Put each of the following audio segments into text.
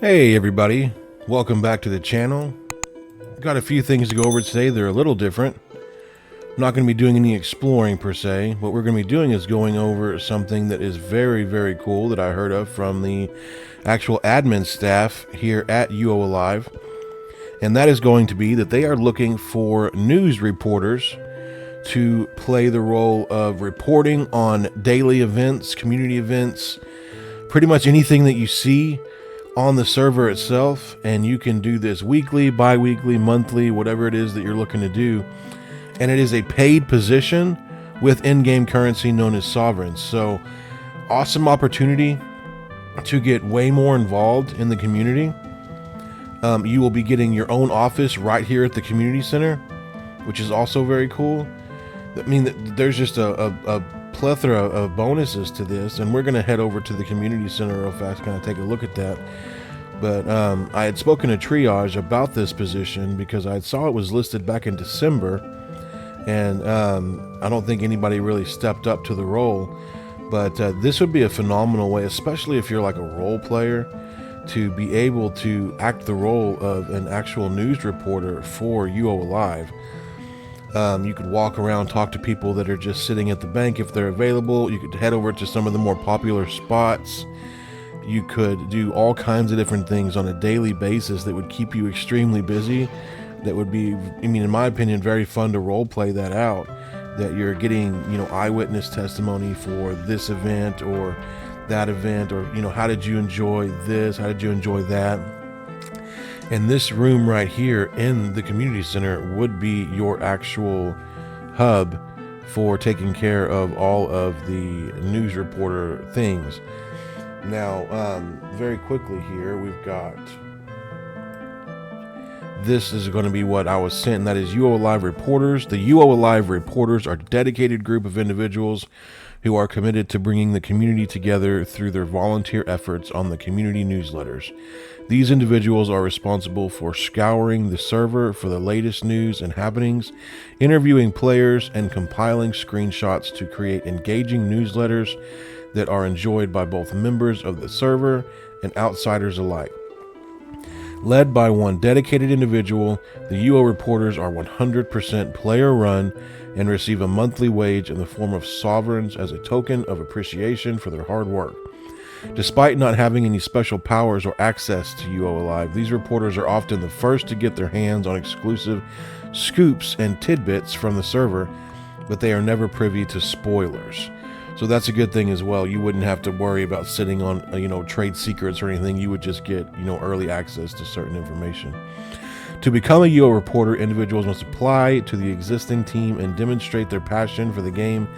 Hey everybody, welcome back to the channel. Got a few things to go over today. They're a little different. I'm not going to be doing any exploring per se. What we're going to be doing is going over something that is very, very cool that I heard of from the actual admin staff here at UOAlive. And that is going to be that they are looking for news reporters to play the role of reporting on daily events, community events, pretty much anything that you see on the server itself. And you can do this weekly, bi-weekly, monthly, whatever it is that you're looking to do. And it is a paid position with in-game currency known as sovereigns. So awesome opportunity to get way more involved in the community. You will be getting your own office right here at the community center, which is also very cool. I mean, there's just a plethora of bonuses to this, and we're going to head over to the community center real fast, kind of take a look at that. But I had spoken to Triage about this position because I saw it was listed back in December, and I don't think anybody really stepped up to the role. But this would be a phenomenal way, especially if you're like a role player, to be able to act the role of an actual news reporter for UOAlive. You could walk around, talk to people that are just sitting at the bank if they're available. You could head over to some of the more popular spots. You could do all kinds of different things on a daily basis that would keep you extremely busy. That would be, in my opinion, very fun to role play that out. That you're getting, eyewitness testimony for this event or that event, or, how did you enjoy this? How did you enjoy that? And this room right here in the community center would be your actual hub for taking care of all of the news reporter things. Now, very quickly here, we've got, this is going to be what I was sent, and that is UOAlive Reporters. The UOAlive Reporters are a dedicated group of individuals who are committed to bringing the community together through their volunteer efforts on the community newsletters. These individuals are responsible for scouring the server for the latest news and happenings, interviewing players, and compiling screenshots to create engaging newsletters that are enjoyed by both members of the server and outsiders alike. Led by one dedicated individual, the UO reporters are 100% player-run and receive a monthly wage in the form of sovereigns as a token of appreciation for their hard work. Despite not having any special powers or access to UOAlive, these reporters are often the first to get their hands on exclusive scoops and tidbits from the server, but they are never privy to spoilers. So that's a good thing as well. You wouldn't have to worry about sitting on, trade secrets or anything. You would just get, early access to certain information. To become a UO reporter, individuals must apply to the existing team and demonstrate their passion for the game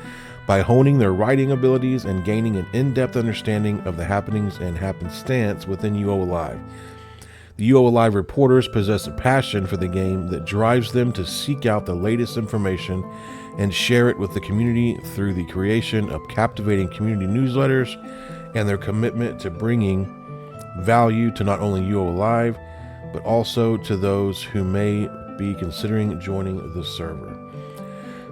by honing their writing abilities and gaining an in-depth understanding of the happenings and happenstance within UOAlive. The UOAlive reporters possess a passion for the game that drives them to seek out the latest information and share it with the community through the creation of captivating community newsletters and their commitment to bringing value to not only UOAlive, but also to those who may be considering joining the server.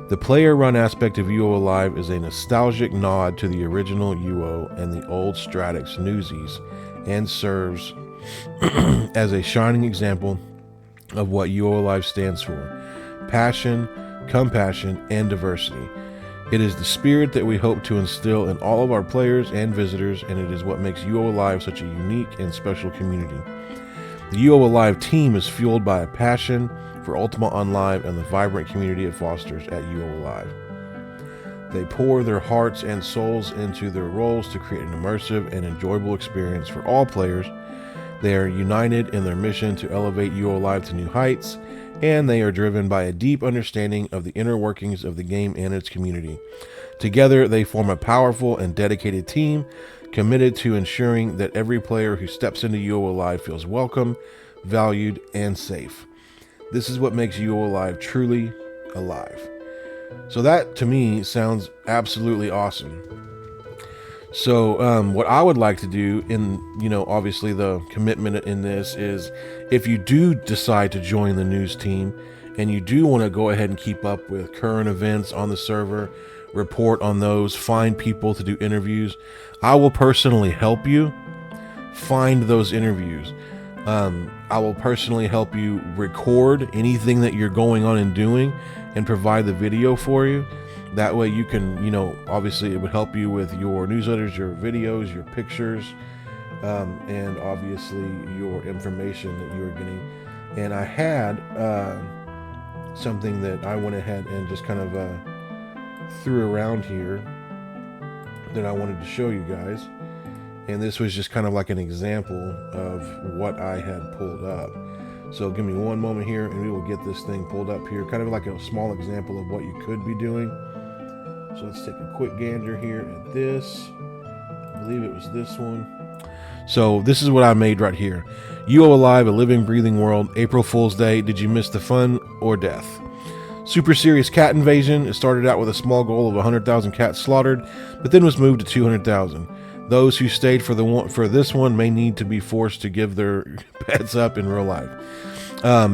The player-run aspect of UOAlive is a nostalgic nod to the original UO and the old Stratix newsies, and serves as a shining example of what UOAlive stands for: passion, compassion, and diversity. It is the spirit that we hope to instill in all of our players and visitors, and it is what makes UOAlive such a unique and special community. The UOAlive team is fueled by a passion for Ultima Online and the vibrant community it fosters at UOAlive. They pour their hearts and souls into their roles to create an immersive and enjoyable experience for all players. They are united in their mission to elevate UOAlive to new heights, and they are driven by a deep understanding of the inner workings of the game and its community. Together, they form a powerful and dedicated team committed to ensuring that every player who steps into UOAlive feels welcome, valued, and safe. This is what makes UOAlive truly alive. So that, to me, sounds absolutely awesome. So what I would like to do in, obviously the commitment in this is, if you do decide to join the news team and you do want to go ahead and keep up with current events on the server, report on those, find people to do interviews, I will personally help you find those interviews. I will personally help you record anything that you're going on and doing and provide the video for you. That way you can, obviously it would help you with your newsletters, your videos, your pictures, and obviously your information that you are getting. And I had something that I went ahead and just kind of threw around here that I wanted to show you guys. And this was just kind of like an example of what I had pulled up. So give me one moment here and we will get this thing pulled up here, kind of like a small example of what you could be doing. So let's take a quick gander here at this. I believe it was this one. So this is what I made right here. UOAlive, a living, breathing world. April Fool's Day. Did you miss the fun or death? Super serious cat invasion. It started out with a small goal of 100,000 cats slaughtered, but then was moved to 200,000. Those who stayed for this one may need to be forced to give their pets up in real life.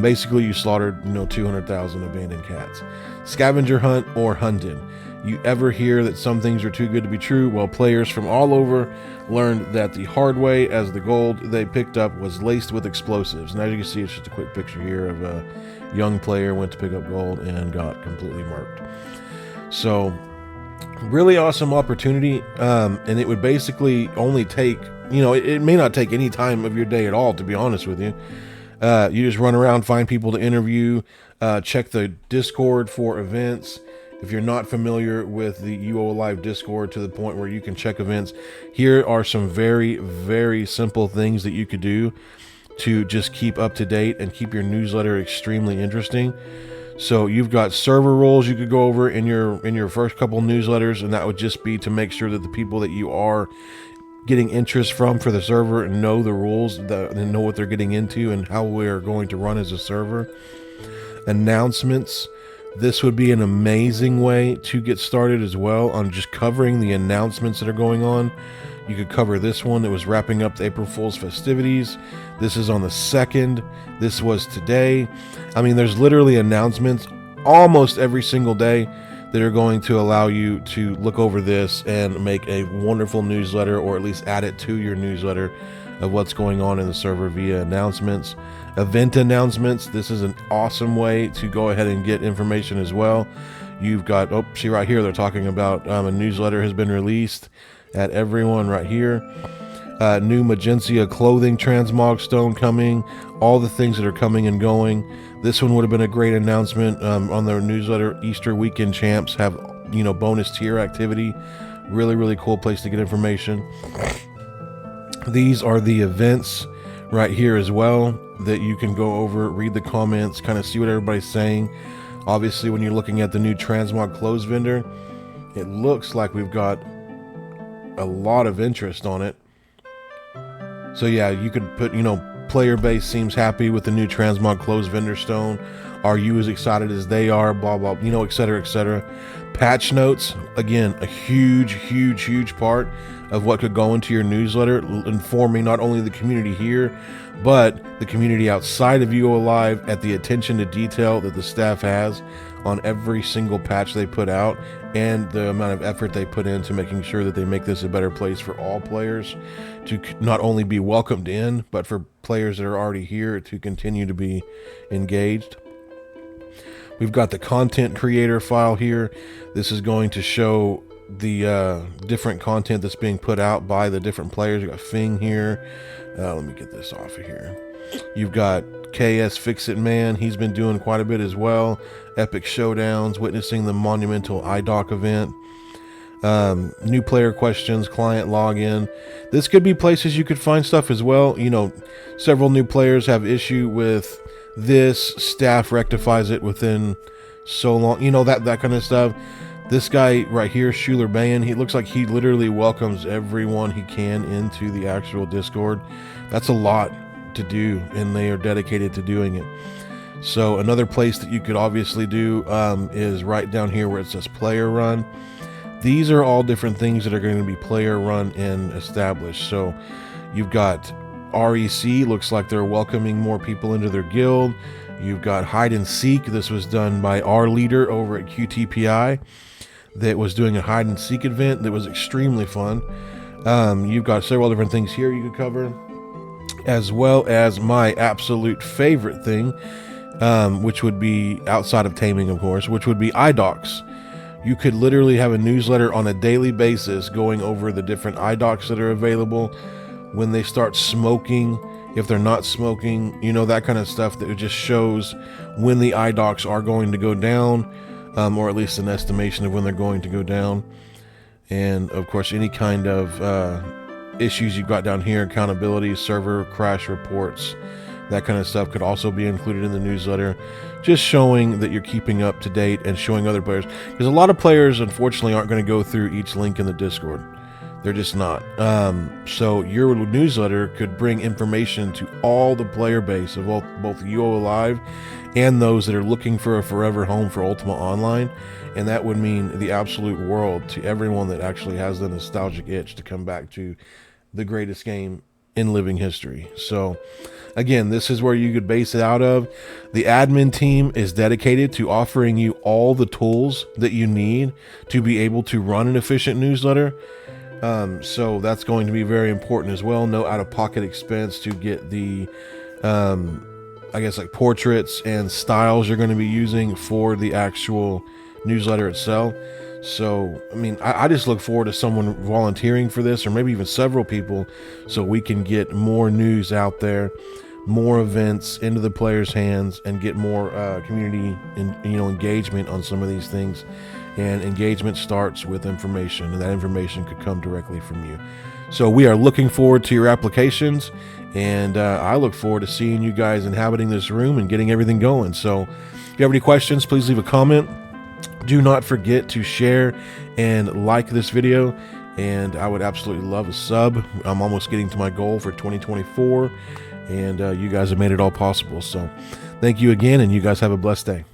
Basically, you slaughtered 200,000 abandoned cats. Scavenger hunt or hunted. You ever hear that some things are too good to be true? Well, players from all over learned that the hard way, as the gold they picked up was laced with explosives. And as you can see, it's just a quick picture here of a young player went to pick up gold and got completely murked. So really awesome opportunity, and it would basically only take, it may not take any time of your day at all, to be honest with you. You just run around, find people to interview, check the Discord for events. If you're not familiar with the UOAlive Discord to the point where you can check events, here are some very, very simple things that you could do to just keep up to date and keep your newsletter extremely interesting. So you've got server roles you could go over in your first couple newsletters, and that would just be to make sure that the people that you are getting interest from for the server know the rules and know what they're getting into and how we're going to run as a server. Announcements. This would be an amazing way to get started as well on just covering the announcements that are going on. You could cover this one that was wrapping up the April Fool's festivities. This is on the 2nd. This was today. I mean, there's literally announcements almost every single day that are going to allow you to look over this and make a wonderful newsletter, or at least add it to your newsletter of what's going on in the server via announcements. Event announcements. This is an awesome way to go ahead and get information as well. You've got, see right here, they're talking about a newsletter has been released at everyone right here. New Magencia clothing transmog stone coming, all the things that are coming and going. This one would have been a great announcement on their newsletter. Easter weekend champs have, bonus tier activity. Really, really cool place to get information. These are the events right here as well that you can go over, read the comments, kind of see what everybody's saying. Obviously, when you're looking at the new transmog clothes vendor, it looks like we've got a lot of interest on it. So yeah, you could put, player base seems happy with the new transmog clothes vendor stone. Are you as excited as they are? Blah, blah, et cetera, et cetera. Patch notes, again, a huge, huge, huge part of what could go into your newsletter, informing not only the community here, but the community outside of UOAlive at the attention to detail that the staff has on every single patch they put out, and the amount of effort they put into making sure that they make this a better place for all players to not only be welcomed in, but for players that are already here to continue to be engaged. We've got the content creator file here. This is going to show the different content that's being put out by the different players. You got Fing here. Let me get this off of here. You've got KS Fix It Man. He's been doing quite a bit as well. Epic Showdowns, witnessing the monumental IDOC event. New player questions, client login. This could be places you could find stuff as well. Several new players have issue with this. Staff rectifies it within so long. That kind of stuff. This guy right here, Schuler Bayan, he looks like he literally welcomes everyone he can into the actual Discord. That's a lot to do, and they are dedicated to doing it. So another place that you could obviously do is right down here where it says player run. These are all different things that are going to be player run and established. So you've got REC, looks like they're welcoming more people into their guild. You've got hide and seek. This was done by our leader over at QTPI that was doing a hide and seek event that was extremely fun. You've got several different things here you could cover. as well as my absolute favorite thing, which would be outside of taming, of course, which would be iDocs. You could literally have a newsletter on a daily basis going over the different iDocs that are available, when they start smoking, if they're not smoking, that kind of stuff that just shows when the iDocs are going to go down, or at least an estimation of when they're going to go down. And of course, any kind of issues you've got down here, accountability, server crash reports, that kind of stuff could also be included in the newsletter, just showing that you're keeping up to date and showing other players, because a lot of players unfortunately aren't going to go through each link in the Discord. They're just not. So your newsletter could bring information to all the player base of both UOAlive and those that are looking for a forever home for Ultima Online, and that would mean the absolute world to everyone that actually has the nostalgic itch to come back to the greatest game in living history. So again, this is where you could base it out of. The admin team is dedicated to offering you all the tools that you need to be able to run an efficient newsletter. So that's going to be very important as well. No out-of-pocket expense to get the, I guess, like portraits and styles you're going to be using for the actual newsletter itself. So, I mean, I just look forward to someone volunteering for this, or maybe even several people, so we can get more news out there, more events into the players' hands, and get more community and engagement on some of these things. And engagement starts with information, and that information could come directly from you. So we are looking forward to your applications, and I look forward to seeing you guys inhabiting this room and getting everything going. So if you have any questions, please leave a comment. Do not forget to share and like this video, and I would absolutely love a sub. I'm almost getting to my goal for 2024, and you guys have made it all possible. So thank you again, and you guys have a blessed day.